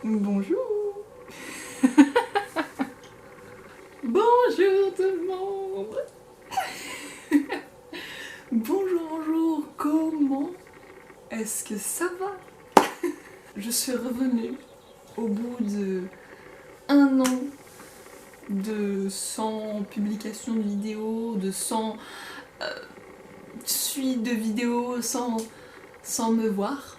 Bonjour. Bonjour tout le monde. Bonjour, bonjour, comment est-ce que ça va? Je suis revenue au bout de 1 an de 100 publications de vidéos, de 100 suites de vidéos sans me voir.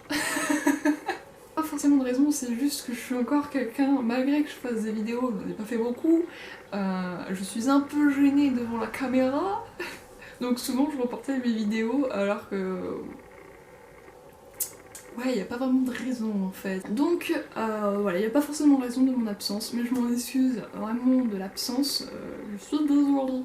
Pas forcément de raison, c'est juste que je suis encore quelqu'un, malgré que je fasse des vidéos, je n'en ai pas fait beaucoup, je suis un peu gênée devant la caméra, donc souvent je reportais mes vidéos alors que... Ouais, il n'y a pas vraiment de raison en fait. Donc voilà, il n'y a pas forcément de raison de mon absence, mais je m'en excuse vraiment de l'absence, je suis désolée.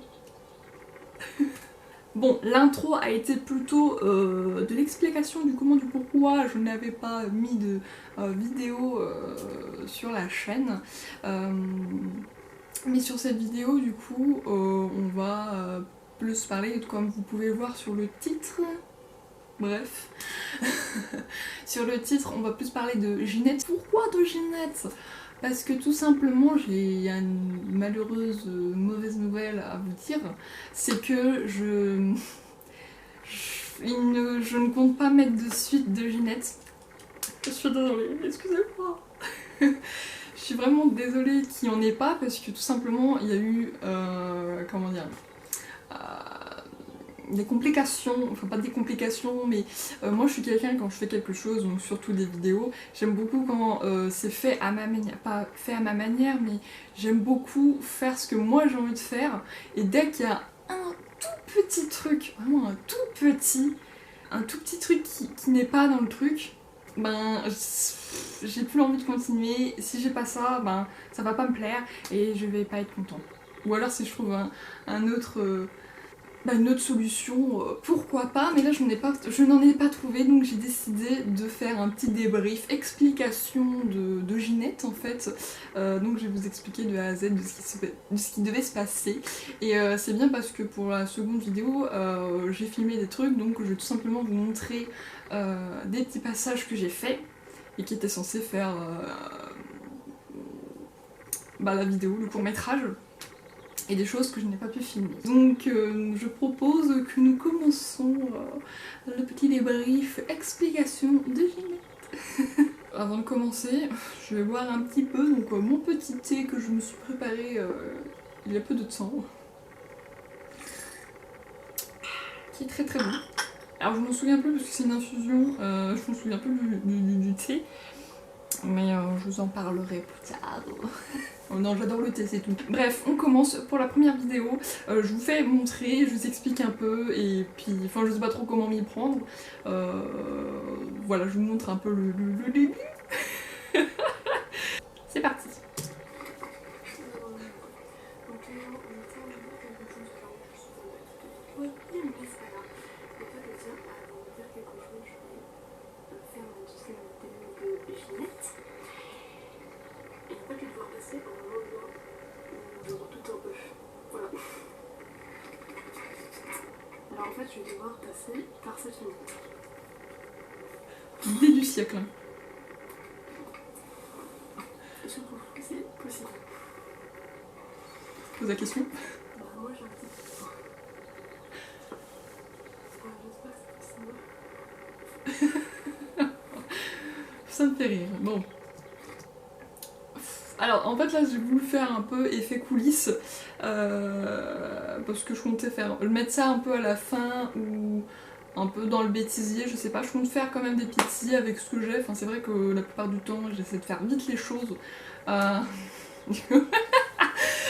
Bon, l'intro a été plutôt de l'explication du comment, du pourquoi je n'avais pas mis de vidéo sur la chaîne. Mais sur cette vidéo, du coup, on va plus parler, comme vous pouvez le voir sur le titre. Bref. Sur le titre, on va plus parler de Ginette. Pourquoi de Ginette? Parce que tout simplement, j'ai une malheureuse mauvaise nouvelle à vous dire, c'est que je ne compte pas mettre de suite de Ginette. Je suis désolée, excusez-moi. Je suis vraiment désolée qu'il n'y en ait pas, parce que tout simplement, il y a eu, comment dire, des complications, enfin pas des complications, mais moi je suis quelqu'un, quand je fais quelque chose, donc surtout des vidéos, j'aime beaucoup quand c'est fait à ma manière, pas fait à ma manière, mais j'aime beaucoup faire ce que moi j'ai envie de faire, et dès qu'il y a un tout petit truc, vraiment un tout petit truc qui n'est pas dans le truc, ben j'ai plus envie de continuer. Si j'ai pas ça, ben ça va pas me plaire et je vais pas être contente. Ou alors si je trouve un autre... une autre solution, pourquoi pas, mais là je n'en ai pas trouvé, donc j'ai décidé de faire un petit débrief, explication de Ginette en fait. Donc je vais vous expliquer de A à Z de ce qui devait se passer. Et c'est bien parce que pour la seconde vidéo, j'ai filmé des trucs, donc je vais tout simplement vous montrer des petits passages que j'ai faits et qui étaient censés faire la vidéo, le court-métrage. Et des choses que je n'ai pas pu filmer. Donc je propose que nous commençons le petit débrief explication de Ginette. Avant de commencer, je vais boire un petit peu donc mon petit thé que je me suis préparé il y a peu de temps. Qui est très très bon. Alors je m'en souviens plus parce que c'est une infusion, je me souviens plus du thé. Mais je vous en parlerai plus tard. Oh non, j'adore le thé, c'est tout. Bref, on commence pour la première vidéo. Je vous fais montrer, je vous explique un peu, et puis, enfin, je sais pas trop comment m'y prendre. Voilà, je vous montre un peu le début. C'est parti. Alors en fait, je vais devoir passer par cette fenêtre. L'idée du siècle. Je trouve que c'est possible. Pose la question. Bah, moi j'ai un petit peu. J'espère que ça va. Ça me fait rire. Bon. Alors en fait là j'ai voulu faire un peu effet coulisses parce que je comptais mettre ça un peu à la fin ou un peu dans le bêtisier, je sais pas, je compte faire quand même des bêtisiers avec ce que j'ai, enfin c'est vrai que la plupart du temps j'essaie de faire vite les choses.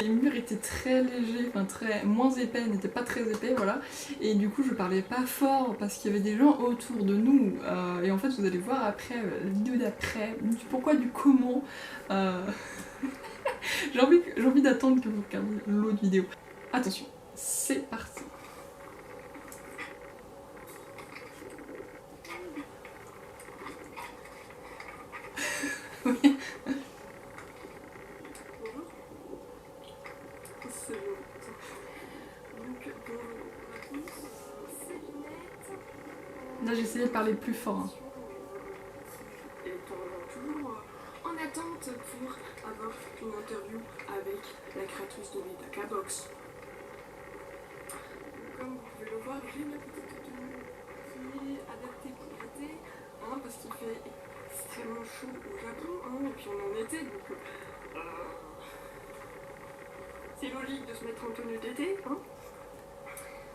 Les murs étaient très légers, enfin moins épais, n'étaient pas très épais, voilà. Et du coup je parlais pas fort parce qu'il y avait des gens autour de nous. Et en fait vous allez voir après, la vidéo d'après, du pourquoi, du comment. J'ai envie d'attendre que vous regardiez l'autre vidéo. Attention, c'est parti. Oui. Là j'ai essayé de parler plus fort. Hein. En attente prête pour avoir une interview avec la créatrice de Medaka Box. Comme vous pouvez le voir, j'ai ma petite tenue qui est adaptée pour l'été, hein, parce qu'il fait extrêmement chaud au Japon, hein, et puis on est en été, donc c'est logique de se mettre en tenue d'été. Hein.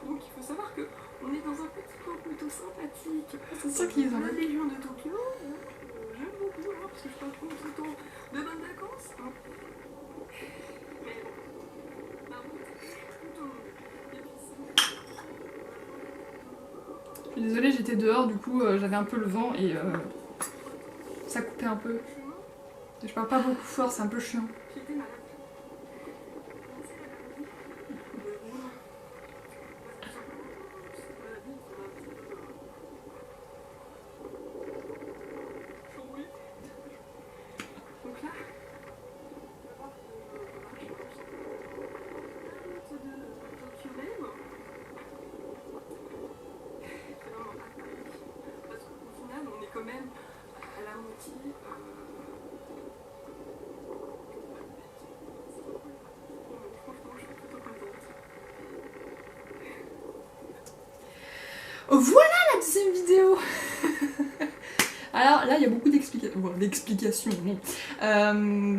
Donc il faut savoir que on est dans un petit coin plutôt sympathique. C'est ça qu'ils ont. La Légion de Tokyo, j'aime beaucoup, hein, parce que je passe tout le temps de bonnes vacances. Hein. Mais bon, par contre, plutôt longue. Et puis Je suis désolée, j'étais dehors, du coup j'avais un peu le vent et ça coupait un peu. Je parle pas beaucoup fort, c'est un peu chiant. j'étais malade. Donc là, parce qu'au final, on est quand même à la moitié. Franchement, je suis plutôt contente. Voilà la deuxième vidéo. Alors là, il y a beaucoup d'explications. Non.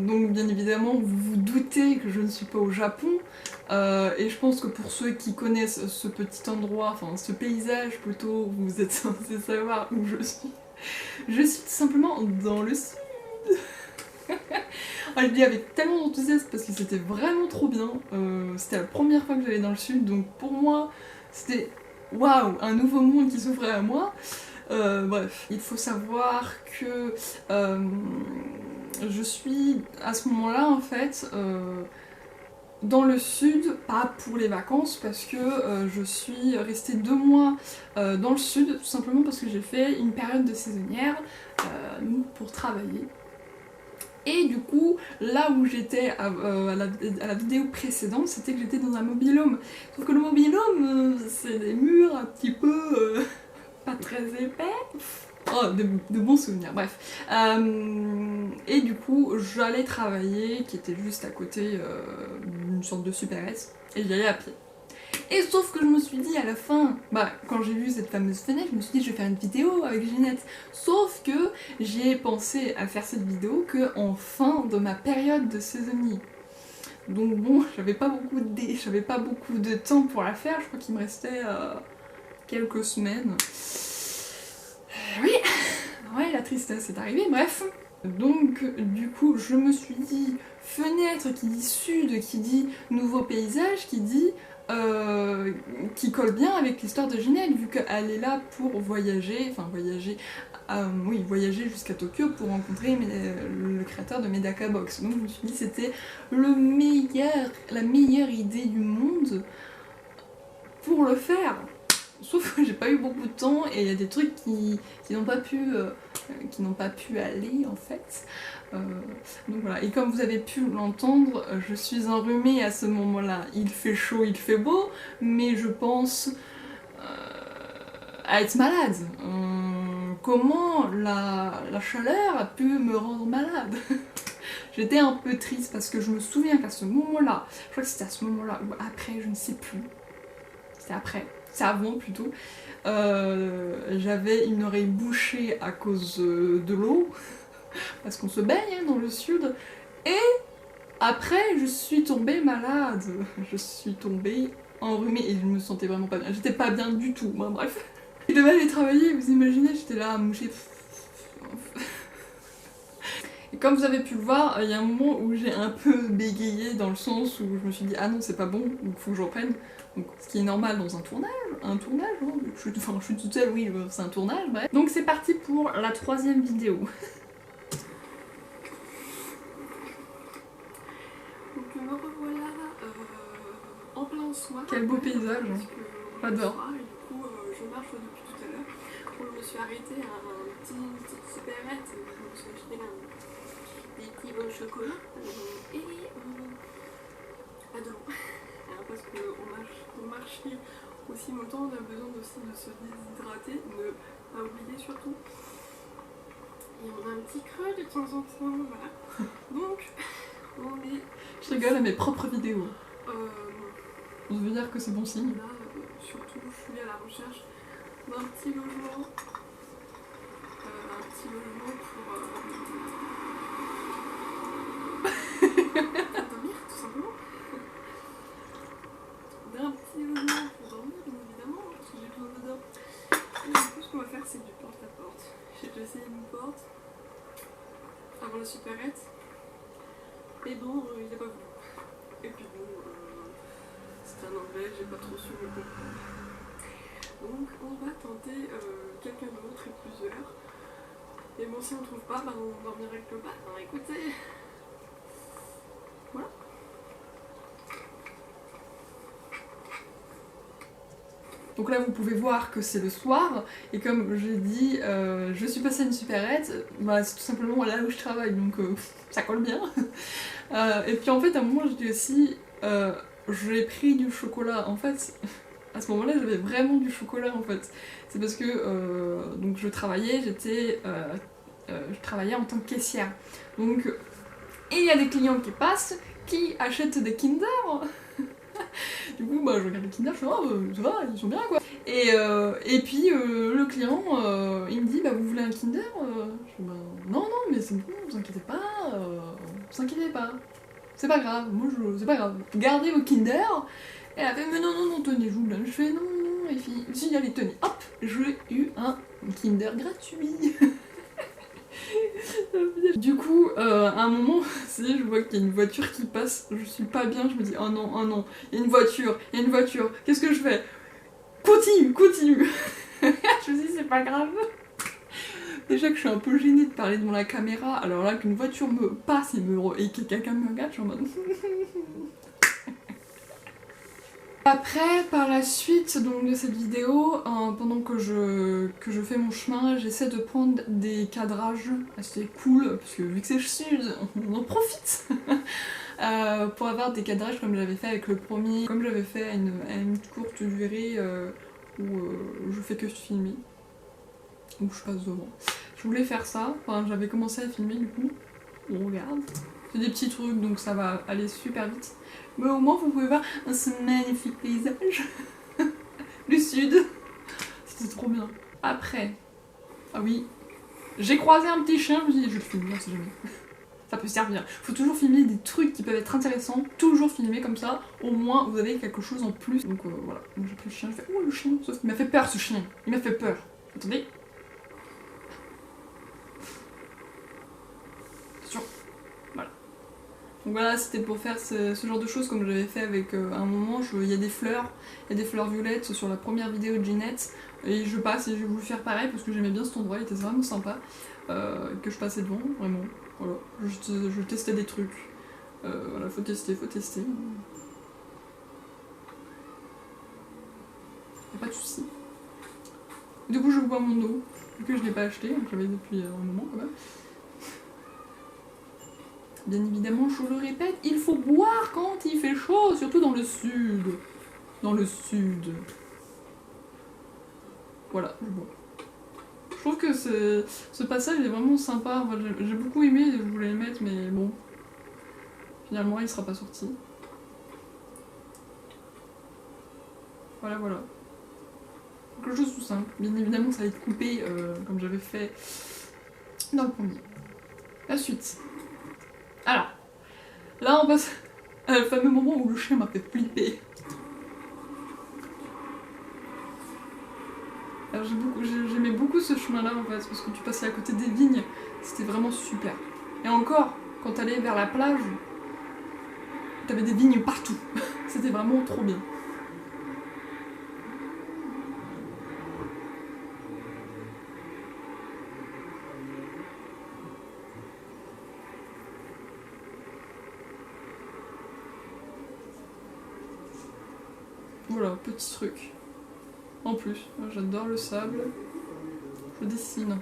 Donc bien évidemment, vous vous doutez que je ne suis pas au Japon. Et je pense que pour ceux qui connaissent ce petit endroit, enfin ce paysage plutôt, vous êtes censés savoir où je suis. Je suis tout simplement dans le sud. Je le dis avec tellement d'enthousiasme parce que c'était vraiment trop bien. C'était la première fois que j'allais dans le sud, donc pour moi, c'était waouh, un nouveau monde qui s'ouvrait à moi. Bref, il faut savoir que je suis à ce moment-là en fait dans le sud, pas pour les vacances parce que je suis restée 2 mois dans le sud, tout simplement parce que j'ai fait une période de saisonnière pour travailler. Et du coup, là où j'étais à la vidéo précédente, c'était que j'étais dans un mobil-home. Sauf que le mobil-home, c'est des murs un petit peu pas très épais. Oh, de bons souvenirs, bref. Et du coup, j'allais travailler, qui était juste à côté d'une sorte de supérette, et j'y allais à pied. Et sauf que je me suis dit à la fin, quand j'ai vu cette fameuse fenêtre, je me suis dit je vais faire une vidéo avec Ginette. Sauf que j'ai pensé à faire cette vidéo que en fin de ma période de saisonnier. Donc bon, j'avais pas beaucoup de temps pour la faire, je crois qu'il me restait quelques semaines. Oui, ouais, la tristesse est arrivée, bref. Donc du coup, je me suis dit fenêtre qui dit sud, qui dit nouveau paysage, qui colle bien avec l'histoire de Ginette, vu qu'elle est là pour voyager, voyager jusqu'à Tokyo pour rencontrer le créateur de Medaka Box. Donc je me suis dit c'était la meilleure idée du monde pour le faire. Sauf que j'ai pas eu beaucoup de temps et il y a des trucs qui n'ont pas pu aller en fait. Donc voilà, et comme vous avez pu l'entendre, je suis enrhumée à ce moment-là. Il fait chaud, il fait beau, mais je pense à être malade. Comment la chaleur a pu me rendre malade? J'étais un peu triste parce que je me souviens qu'à ce moment-là, je crois que c'était à ce moment-là ou après, je ne sais plus. C'était après. C'est avant plutôt, j'avais une oreille bouchée à cause de l'eau, parce qu'on se baigne dans le sud, et après je suis tombée malade, je suis tombée enrhumée et je me sentais vraiment pas bien, j'étais pas bien du tout, bref. Je devais aller travailler, vous imaginez, j'étais là à moucher. Et comme vous avez pu le voir, il y a un moment où j'ai un peu bégayé dans le sens où je me suis dit ah non c'est pas bon, donc faut que je reprenne. Donc, ce qui est normal dans un tournage, hein, je suis toute seule, oui, c'est un tournage, bref. Donc c'est parti pour la 3e vidéo. Donc me revoilà en plein soir. Quel beau paysage, hein. J'adore. Et du coup, je marche depuis tout à l'heure. Je me suis arrêtée à une petite supérette, je me suis acheté des petits bons chocolats et à de l'eau. Parce qu'on marche aussi longtemps, on a besoin aussi de se déshydrater, ne pas oublier surtout. Et on a un petit creux de temps en temps, voilà. Donc, on est... Je rigole à mes propres vidéos. Euh, On veut dire que c'est bon signe. Là, surtout, je suis à la recherche d'un petit logement. Un petit logement pour dormir, tout simplement. D'un petit logement pour dormir, bien évidemment, parce que j'ai besoin de dormir. Et du coup, ce qu'on va faire, c'est du porte-à-porte. J'ai déjà essayé une porte avant la supérette. Et bon, il n'a pas voulu. Et puis bon, c'était un anglais, j'ai pas trop su me comprendre. Donc on va tenter quelqu'un d'autre et plusieurs. Et bon, si on trouve pas, bah, on dormira quelque part. Hein, écoutez. Voilà. Donc là, vous pouvez voir que c'est le soir, et comme j'ai dit, je suis passée à une supérette, bah, c'est tout simplement là où je travaille, donc ça colle bien. Et puis en fait, à un moment, je dis aussi, j'ai pris du chocolat. En fait, à ce moment-là, j'avais vraiment du chocolat, en fait. C'est parce que donc je travaillais, je travaillais en tant que caissière. Donc, et il y a des clients qui passent, qui achètent des Kinder. Du coup, bah, je regarde les Kinder, je fais, oh, ça va, ils sont bien, quoi. Et puis, le client, il me dit, bah, vous voulez un Kinder? Je fais, bah, non, non, mais c'est bon, vous inquiétez pas, vous inquiétez pas. C'est pas grave, c'est pas grave. Gardez vos Kinder. Et elle a fait, mais non, non, non, tenez-vous là. Je fais, non, non, les filles. Si, allez, tenez. Hop, j'ai eu un Kinder gratuit. Du coup, à un moment, je vois qu'il y a une voiture qui passe, je suis pas bien, je me dis, oh non, il y a une voiture, qu'est-ce que je fais? Continue. Je me dis, c'est pas grave. Déjà que je suis un peu gênée de parler devant la caméra, alors là qu'une voiture me passe et que quelqu'un me regarde, je suis en mode... Après, par la suite donc, de cette vidéo, pendant que je fais mon chemin, j'essaie de prendre des cadrages assez cool, parce que vu que c'est le sud, on en profite pour avoir des cadrages comme j'avais fait avec le premier, comme j'avais fait à une courte durée où je fais que filmer, où je passe devant. Je voulais faire ça, enfin j'avais commencé à filmer du coup, on regarde. C'est des petits trucs donc ça va aller super vite. Mais au moins vous pouvez voir ce magnifique paysage du sud. C'était trop bien. Après, ah oui, j'ai croisé un petit chien, je me suis dit je le filme, on sait jamais. Ça peut servir. Faut toujours filmer des trucs qui peuvent être intéressants, toujours filmer comme ça, au moins vous avez quelque chose en plus. Donc voilà, donc j'ai pris le chien, je fais oh le chien, sauf qu'il m'a fait peur ce chien, il m'a fait peur. Attendez. Donc voilà, c'était pour faire ce genre de choses comme j'avais fait avec un moment, il y a des fleurs violettes sur la première vidéo de Ginette, et je passe et j'ai voulu faire pareil parce que j'aimais bien cet endroit, il était vraiment sympa, que je passais devant, vraiment, voilà, je testais des trucs, voilà, faut tester. Y'a pas de soucis. Du coup je bois mon eau, vu que je l'ai pas acheté, donc j'avais depuis un moment quand même. Bien évidemment, je le répète, il faut boire quand il fait chaud, surtout dans le sud. Dans le sud. Voilà, je bois. Je trouve que ce passage est vraiment sympa. Enfin, j'ai beaucoup aimé, je voulais le mettre, mais bon. Finalement, il sera pas sorti. Voilà. Quelque chose de tout simple. Bien évidemment, ça va être coupé comme j'avais fait dans le premier. La suite. Alors, là on passe à le fameux moment où le chien m'a fait flipper. Alors j'aimais beaucoup ce chemin-là en fait, parce que tu passais à côté des vignes, c'était vraiment super. Et encore, quand t'allais vers la plage, t'avais des vignes partout. C'était vraiment trop bien. Voilà, petit truc. En plus, j'adore le sable. Je dessine.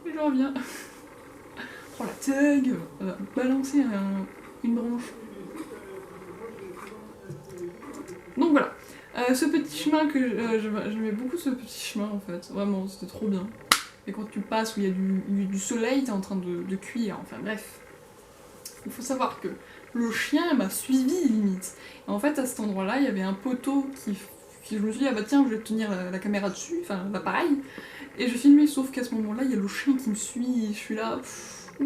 Et je reviens. Oh la tag, balancer une branche. Donc voilà. Ce petit chemin que j'aimais beaucoup ce petit chemin en fait, vraiment c'était trop bien. Et quand tu passes où il y a du soleil, t'es en train de cuire, enfin bref. Il faut savoir que le chien m'a suivi limite. Et en fait à cet endroit-là, il y avait un poteau qui je me suis dit ah bah tiens je vais tenir la caméra dessus, enfin l'appareil. Et je filmais sauf qu'à ce moment-là il y a le chien qui me suit, et je suis là.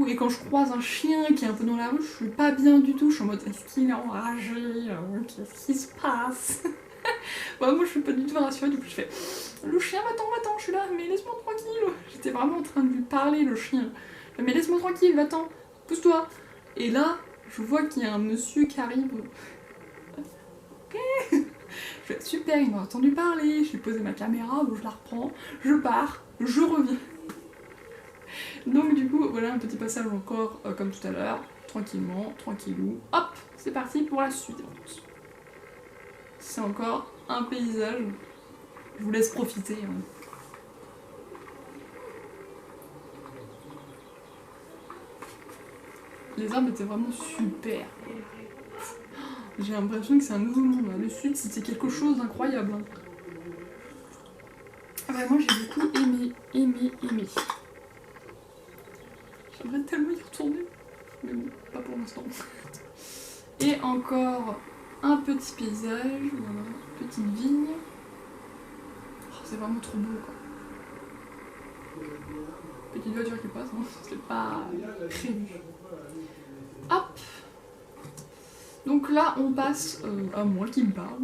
Et quand je croise un chien qui est un peu dans la rue, je suis pas bien du tout, je suis en mode est-ce qu'il est enragé, qu'est-ce qui se passe. Bah, moi je suis pas du tout rassurée, du coup je fais le chien va-t'en, je suis là, mais laisse-moi tranquille. J'étais vraiment en train de lui parler le chien. Mais laisse-moi tranquille, va-t'en, pousse-toi. Et là, je vois qu'il y a un monsieur qui arrive. Ok. Je fais super, il m'a entendu parler, je lui ai posé ma caméra, je la reprends, je pars, je reviens. Donc du coup, voilà un petit passage encore comme tout à l'heure, tranquillement, tranquillou. Hop, c'est parti pour la suite. C'est encore un paysage. Je vous laisse profiter. Hein. Les arbres étaient vraiment super. J'ai l'impression que c'est un nouveau monde. Là. Le sud, c'était quelque chose d'incroyable. Hein. Vraiment, j'ai beaucoup aimé. J'aimerais tellement y retourner. Mais bon, pas pour l'instant. Et encore un petit paysage. Voilà, petite vigne. Oh, c'est vraiment trop beau, quoi. Petite voiture qui passe, hein. C'est pas prévu. Hop. Donc là, on passe à moi qui me parle.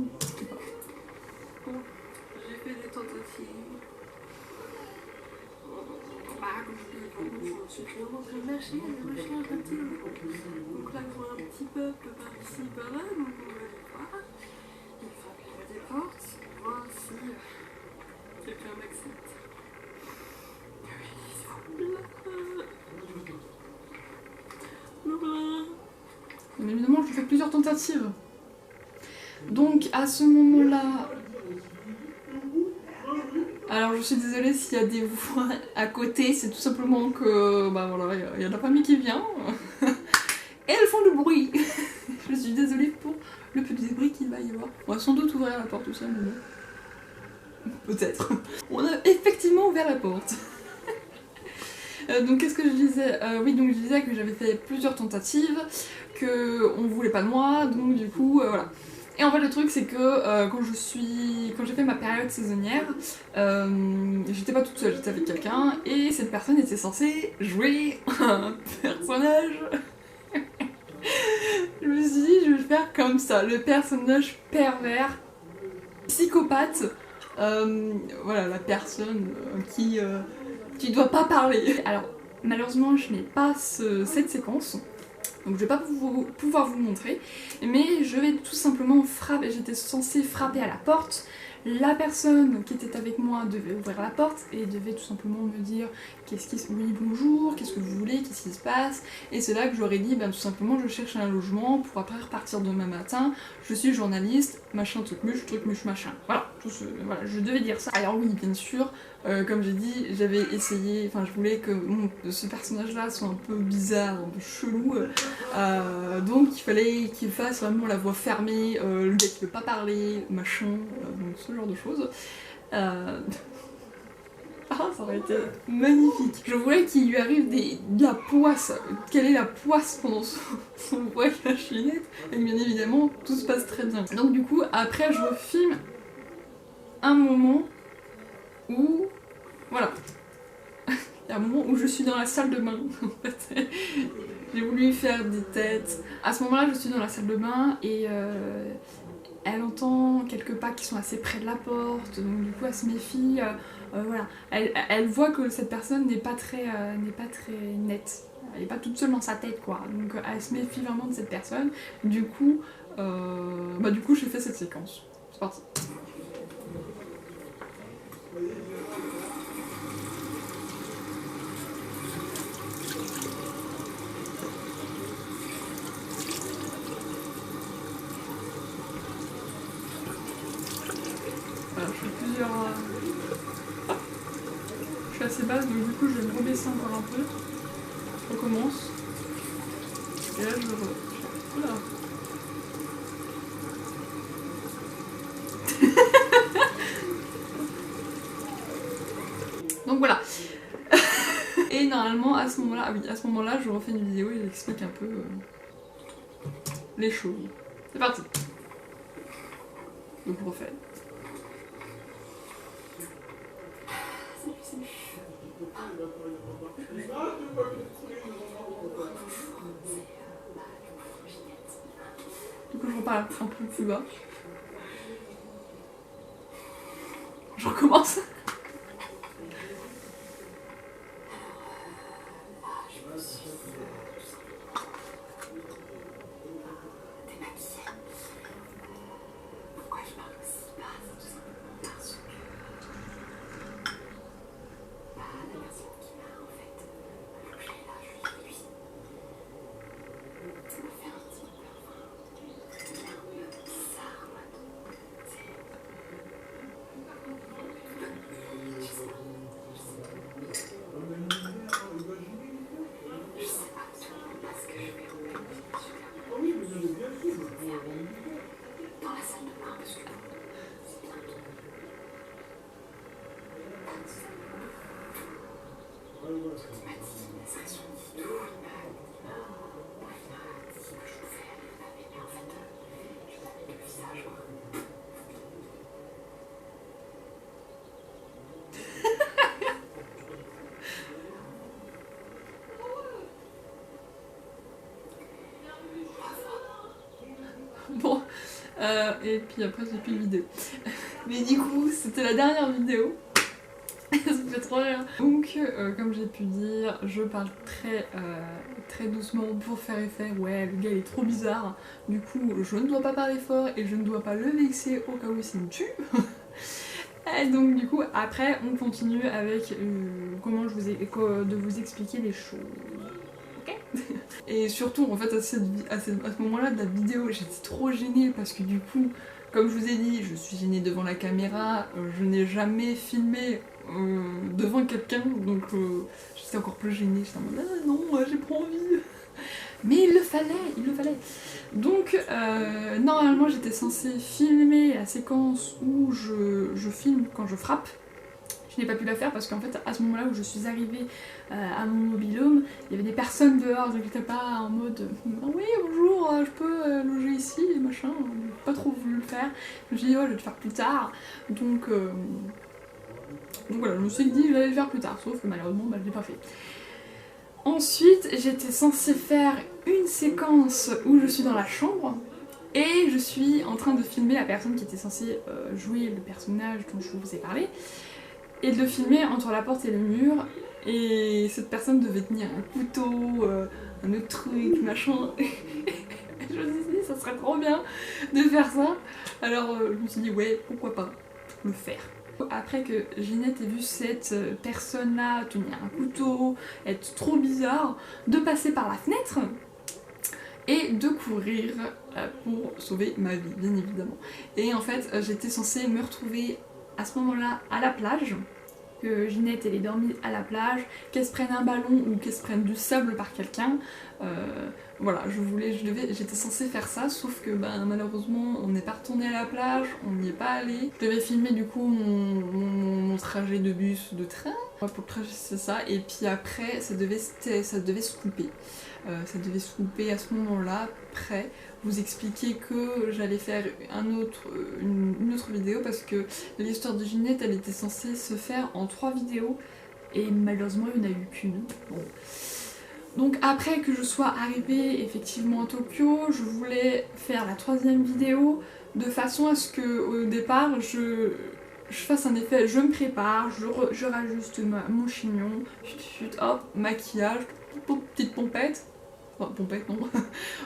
J'ai fait des tentatives. Je suis toujours en train de marcher un petit peu. Donc là, je vois un petit peuple par ici, par là, donc on va aller voir. Il faut ouvrir des portes, voir si quelqu'un m'accepte. Bien évidemment, je fais plusieurs tentatives. Donc à ce moment-là... Alors je suis désolée s'il y a des voix à côté, c'est tout simplement que... Bah voilà, il y a de la famille qui vient. Et elles font du bruit. Je suis désolée pour le petit bruit qu'il va y avoir. On va sans doute ouvrir la porte aussi à un moment. Peut-être. On a effectivement ouvert la porte. Donc qu'est-ce que je disais oui, donc je disais que j'avais fait plusieurs tentatives, qu'on voulait pas de moi, donc du coup, voilà. Et en fait le truc c'est que quand j'ai fait ma période saisonnière, j'étais pas toute seule, j'étais avec quelqu'un, et cette personne était censée jouer un personnage. Je me suis dit je vais le faire comme ça, le personnage pervers, psychopathe, voilà la personne qui tu dois pas parler. Alors, malheureusement, je n'ai pas cette séquence, donc je vais pas pouvoir vous montrer, mais je vais tout simplement frapper. J'étais censée frapper à la porte. La personne qui était avec moi devait ouvrir la porte et devait tout simplement me dire qu'est-ce qui se... Oui, bonjour, qu'est-ce que vous voulez, qu'est-ce qui se passe. Et c'est là que j'aurais dit, ben, tout simplement, je cherche un logement pour après repartir demain matin. Je suis journaliste, machin, truc muche, machin. Voilà, voilà, je devais dire ça. Alors oui, bien sûr, comme j'ai dit, j'avais essayé, enfin je voulais que ce personnage-là soit un peu bizarre, un peu chelou. Donc il fallait qu'il fasse vraiment la voix fermée, le gars qui veut pas parler, machin, donc ce genre de choses. Ah, ça aurait été magnifique. Je voulais qu'il lui arrive de la poisse, quelle est la poisse pendant son voyage à la chinette, et bien évidemment tout se passe très bien. Donc du coup, après je refilme un moment où... Voilà. Il y a un moment où je suis dans la salle de bain, en fait. J'ai voulu faire des têtes. À ce moment-là, je suis dans la salle de bain et elle entend quelques pas qui sont assez près de la porte, donc du coup elle se méfie. Voilà. Elle voit que cette personne n'est pas très nette. Elle n'est pas toute seule dans sa tête, quoi. Donc elle se méfie vraiment de cette personne. Du coup j'ai fait cette séquence. C'est parti. Voilà, je fais plusieurs... Je suis assez basse, donc du coup je vais me rebaisser encore un peu. Je recommence. Et là je re... Oula. Donc voilà. Et normalement à ce moment-là, ah oui, à ce moment-là, je refais une vidéo et j'explique un peu les choses. C'est parti. Donc je refais. Du coup je reparle un peu plus bas. Je recommence. Bon, et puis après j'ai plus de vidéo. Mais du coup, c'était la dernière vidéo. Ça me fait trop rire. Donc, comme j'ai pu dire, je parle très doucement pour faire effet. Ouais, le gars il est trop bizarre. Du coup, je ne dois pas parler fort et je ne dois pas le vexer au cas où il me tue. Et donc du coup, après, on continue avec comment de vous expliquer les choses. Et surtout, en fait, à ce moment-là de la vidéo, j'étais trop gênée parce que du coup, comme je vous ai dit, je suis gênée devant la caméra, je n'ai jamais filmé devant quelqu'un, donc j'étais encore plus gênée, j'étais en mode ah, non, j'ai pas envie. Mais il le fallait. Donc, normalement, j'étais censée filmer la séquence où je filme quand je frappe. Je n'ai pas pu la faire parce qu'en fait, à ce moment-là où je suis arrivée à mon mobil-home, il y avait des personnes dehors, donc j'étais pas en mode ah oui, bonjour, je peux loger ici, et machin. J'ai pas trop voulu le faire. Je me suis dit, oh, je vais le faire plus tard. Donc voilà, je me suis dit, je vais le faire plus tard, sauf que malheureusement, bah, je l'ai pas fait. Ensuite, j'étais censée faire une séquence où je suis dans la chambre. Et je suis en train de filmer la personne qui était censée jouer le personnage dont je vous ai parlé. Et de le filmer entre la porte et le mur, et cette personne devait tenir un couteau, un autre truc, machin. Je me suis dit, ça serait trop bien de faire ça. Alors je me suis dit, ouais, pourquoi pas le faire. Après que Ginette ait vu cette personne-là tenir un couteau, être trop bizarre, de passer par la fenêtre et de courir pour sauver ma vie, bien évidemment. Et en fait, j'étais censée me retrouver à ce moment-là à la plage, que Ginette elle est dormie à la plage, qu'elle se prenne un ballon ou qu'elle se prenne du sable par quelqu'un. Voilà, j'étais censée faire ça, sauf que ben, malheureusement on n'est pas retourné à la plage, on n'y est pas allé. Je devais filmer du coup mon trajet de bus, de train. Pour le trajet c'est ça, et puis après ça devait se couper. Ça devait se couper à ce moment-là, après vous expliquer que j'allais faire une autre vidéo parce que l'histoire de Ginette elle était censée se faire en 3 vidéos et malheureusement il n'y en a eu qu'une. Bon. Donc après que je sois arrivée effectivement à Tokyo, je voulais faire la 3e vidéo de façon à ce que au départ je fasse un effet, je me prépare, je rajuste mon chignon, hop, maquillage, petite pompette. Enfin, pompette non,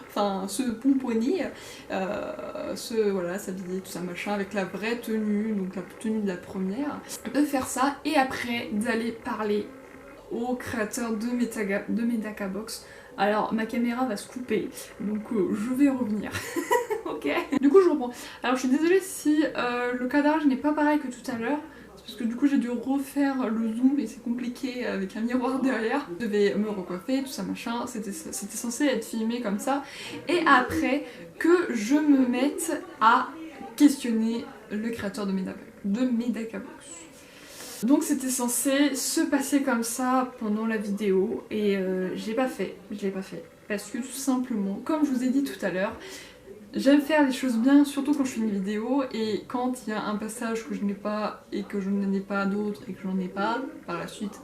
enfin se pomponner, voilà, s'habiller, tout ça machin, avec la vraie tenue, donc la tenue de la première, de faire ça, et après d'aller parler au créateur de Medakabox. Alors ma caméra va se couper, donc je vais revenir, ok. Du coup je reprends. Alors je suis désolée si le cadrage n'est pas pareil que tout à l'heure, parce que du coup j'ai dû refaire le zoom et c'est compliqué avec un miroir derrière. Je devais me recoiffer, tout ça machin, c'était censé être filmé comme ça. Et après que je me mette à questionner le créateur de Medakabox. Donc c'était censé se passer comme ça pendant la vidéo et je l'ai pas fait, parce que tout simplement, comme je vous ai dit tout à l'heure, j'aime faire les choses bien, surtout quand je fais une vidéo, et quand il y a un passage que je n'ai pas et que je n'en ai pas d'autres et que j'en ai pas, par la suite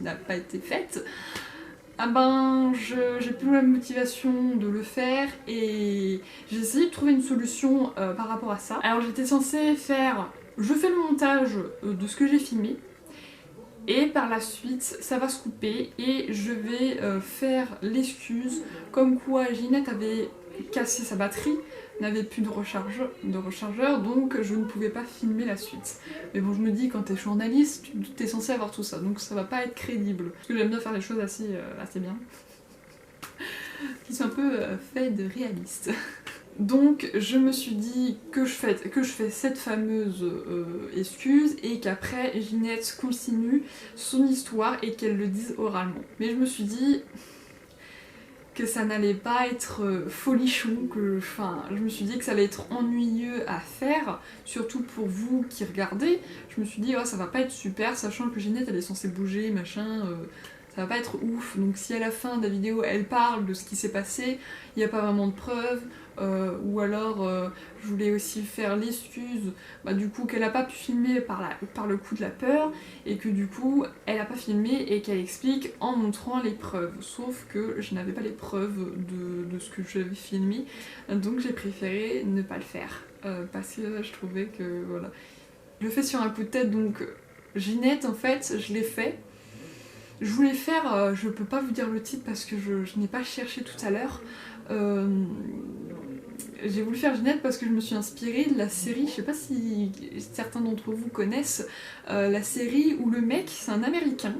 n'a pas été faite, ah ben j'ai plus la motivation de le faire et j'ai essayé de trouver une solution par rapport à ça. Alors j'étais censée faire, je fais le montage de ce que j'ai filmé, et par la suite ça va se couper et je vais faire l'excuse comme quoi Ginette avait cassé sa batterie, n'avait plus de rechargeur, donc je ne pouvais pas filmer la suite. Mais bon, je me dis, quand t'es journaliste, t'es censé avoir tout ça, donc ça va pas être crédible. Parce que j'aime bien faire les choses assez bien, qui sont un peu faites de réalistes. Donc je me suis dit que je fais cette fameuse excuse et qu'après Ginette continue son histoire et qu'elle le dise oralement. Mais je me suis dit que ça n'allait pas être folichon, je me suis dit que ça allait être ennuyeux à faire, surtout pour vous qui regardez. Je me suis dit, oh, ça va pas être super, sachant que Ginette elle est censée bouger, machin, ça va pas être ouf. Donc si à la fin de la vidéo elle parle de ce qui s'est passé, il n'y a pas vraiment de preuves, ou alors je voulais aussi faire l'excuse du coup qu'elle a pas pu filmer par le coup de la peur, et que du coup elle a pas filmé et qu'elle explique en montrant les preuves, sauf que je n'avais pas les preuves de ce que j'avais filmé, donc j'ai préféré ne pas le faire, parce que je trouvais que voilà. Je le fais sur un coup de tête, donc Ginette en fait je l'ai fait. Je voulais faire, je peux pas vous dire le titre parce que je n'ai pas cherché tout à l'heure. J'ai voulu faire Ginette parce que je me suis inspirée de la série, je sais pas si certains d'entre vous connaissent, la série où le mec, c'est un américain,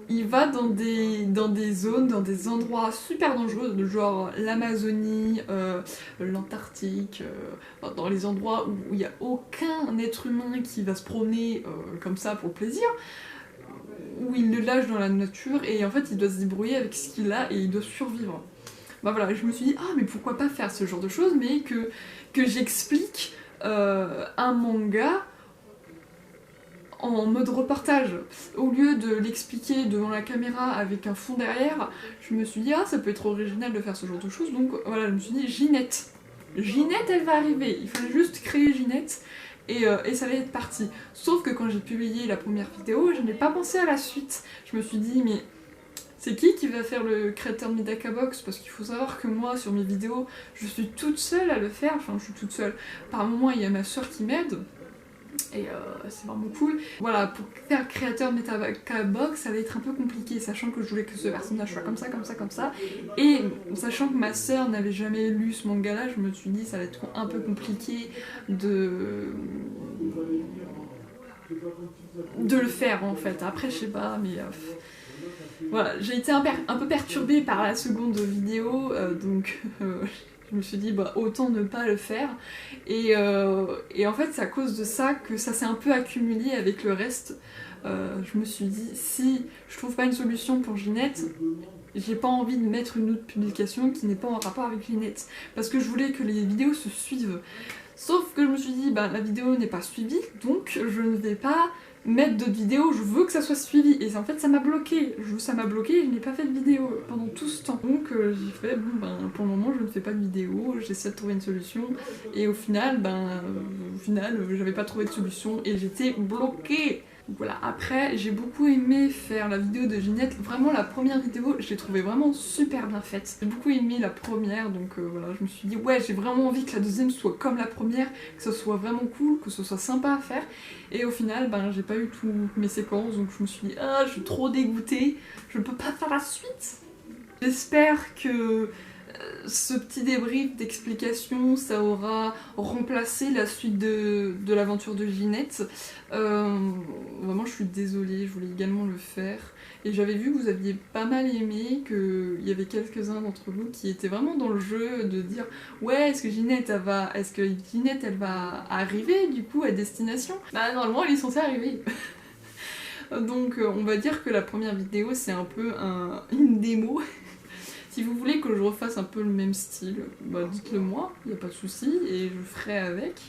il va dans des zones, dans des endroits super dangereux, genre l'Amazonie, l'Antarctique, dans les endroits où il n'y a aucun être humain qui va se promener comme ça pour le plaisir, où il le lâche dans la nature et en fait il doit se débrouiller avec ce qu'il a et il doit survivre. Bah voilà, je me suis dit, ah mais pourquoi pas faire ce genre de choses, mais que j'explique un manga en mode reportage. Au lieu de l'expliquer devant la caméra avec un fond derrière, je me suis dit, ah ça peut être original de faire ce genre de choses, donc voilà, je me suis dit, Ginette. Ginette elle va arriver, il fallait juste créer Ginette. Et ça allait être parti. Sauf que quand j'ai publié la première vidéo, je n'ai pas pensé à la suite. Je me suis dit, mais c'est qui va faire le créateur de Medakabox? Parce qu'il faut savoir que moi, sur mes vidéos, je suis toute seule à le faire. Enfin, je suis toute seule. Par moments, il y a ma soeur qui m'aide. Et c'est vraiment cool. Voilà, pour faire créateur de Medakabox, ça va être un peu compliqué, sachant que je voulais que ce personnage soit comme ça, comme ça, comme ça. Et sachant que ma soeur n'avait jamais lu ce manga-là, je me suis dit ça va être un peu compliqué de le faire en fait. Après, je sais pas, mais voilà, j'ai été un peu perturbée par la seconde vidéo, donc je me suis dit bah autant ne pas le faire, et en fait c'est à cause de ça que ça s'est un peu accumulé avec le reste. Je me suis dit, si je trouve pas une solution pour Ginette, j'ai pas envie de mettre une autre publication qui n'est pas en rapport avec Ginette, parce que je voulais que les vidéos se suivent. Sauf que je me suis dit, bah la vidéo n'est pas suivie, donc je ne vais pas mettre d'autres vidéos, je veux que ça soit suivi. Et en fait ça m'a bloqué, et je n'ai pas fait de vidéo pendant tout ce temps. Donc j'ai fait, bon ben pour le moment je ne fais pas de vidéo, j'essaie de trouver une solution. Et au final, j'avais pas trouvé de solution et j'étais bloquée. Donc voilà, après j'ai beaucoup aimé faire la vidéo de Ginette, vraiment la première vidéo je l'ai trouvée vraiment super bien faite. J'ai beaucoup aimé la première, donc voilà, je me suis dit ouais j'ai vraiment envie que la deuxième soit comme la première, que ce soit vraiment cool, que ce soit sympa à faire. Et au final j'ai pas eu toutes mes séquences, donc je me suis dit ah je suis trop dégoûtée, je peux pas faire la suite. J'espère que ce petit débrief d'explication, ça aura remplacé la suite de l'aventure de Ginette. Vraiment, je suis désolée, je voulais également le faire. Et j'avais vu que vous aviez pas mal aimé, qu'il y avait quelques-uns d'entre vous qui étaient vraiment dans le jeu de dire ouais, est-ce que Ginette elle va arriver du coup à destination? Bah normalement elle est censée arriver. Donc on va dire que la première vidéo c'est un peu une démo. Si vous voulez que je refasse un peu le même style, bah dites-le moi, y a pas de souci, et je ferai avec.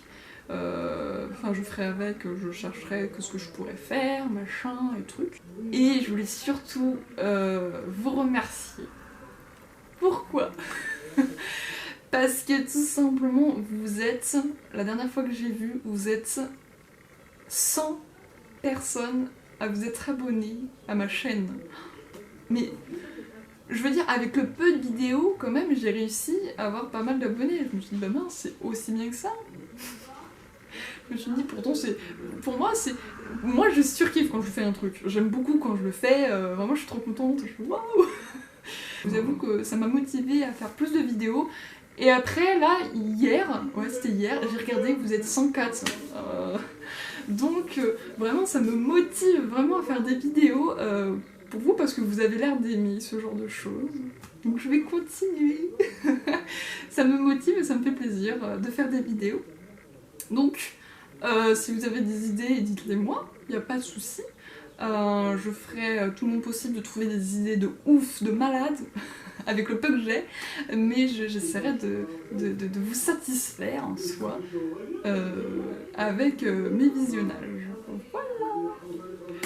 Enfin, je ferai avec, je chercherai ce que je pourrais faire, machin et trucs. Et je voulais surtout vous remercier. Pourquoi? Parce que tout simplement, vous êtes, la dernière fois que j'ai vu, vous êtes 100 personnes à vous être abonnées à ma chaîne. Mais je veux dire, avec le peu de vidéos, quand même, j'ai réussi à avoir pas mal d'abonnés. Je me suis dit, bah mince, c'est aussi bien que ça. Je me suis dit, pourtant, c'est. Pour moi, c'est. Moi, je surkiffe quand je fais un truc. J'aime beaucoup quand je le fais. Vraiment, je suis trop contente. Je fais waouh! Je vous avoue que ça m'a motivée à faire plus de vidéos. Et après, là, hier, ouais, c'était hier, j'ai regardé que vous êtes 104. Donc, vraiment, ça me motive vraiment à faire des vidéos pour vous parce que vous avez l'air d'aimer ce genre de choses. Donc, je vais continuer. Ça me motive et ça me fait plaisir de faire des vidéos. Donc, si vous avez des idées, dites-les moi, il n'y a pas de souci. Je ferai tout mon possible de trouver des idées de ouf, de malade, avec le peu que j'ai, mais j'essaierai de vous satisfaire en soi avec mes visionnages. Voilà.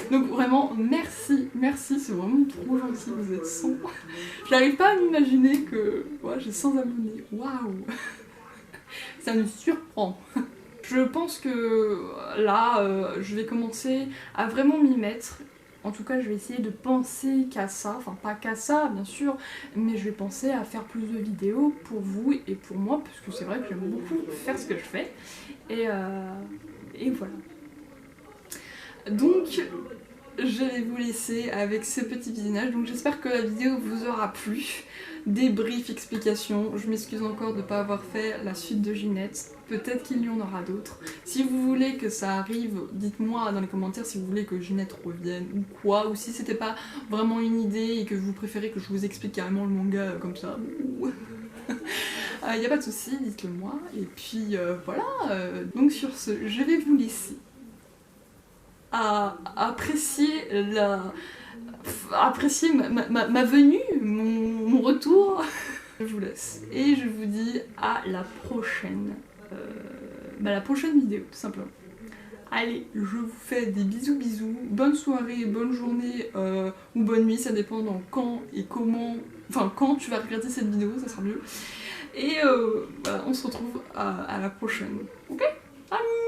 Donc vraiment, merci, c'est vraiment trop gentil, vous êtes 100. J'arrive pas à m'imaginer que ouais, j'ai 100 abonnés, waouh. Ça me surprend. Je pense que là, je vais commencer à vraiment m'y mettre. En tout cas, je vais essayer de penser qu'à ça, enfin pas qu'à ça bien sûr, mais je vais penser à faire plus de vidéos pour vous et pour moi, parce que c'est vrai que j'aime beaucoup faire ce que je fais. Et voilà. Donc, je vais vous laisser avec ce petit visionnage. Donc j'espère que la vidéo vous aura plu. Débrief, explication. Je m'excuse encore de ne pas avoir fait la suite de Ginette. Peut-être qu'il y en aura d'autres. Si vous voulez que ça arrive, dites-moi dans les commentaires si vous voulez que Ginette revienne ou quoi. Ou si c'était pas vraiment une idée et que vous préférez que je vous explique carrément le manga comme ça. Il n'y a pas de souci, dites-le moi. Et puis voilà. Donc sur ce, je vais vous laisser à apprécier ma venue, mon retour. Je vous laisse et je vous dis à la prochaine, la prochaine vidéo tout simplement. Allez, je vous fais des bisous, bonne soirée, bonne journée ou bonne nuit, ça dépend dans quand et comment, enfin quand tu vas regarder cette vidéo, ça sera mieux. Et voilà, on se retrouve à la prochaine. Ok? Allez!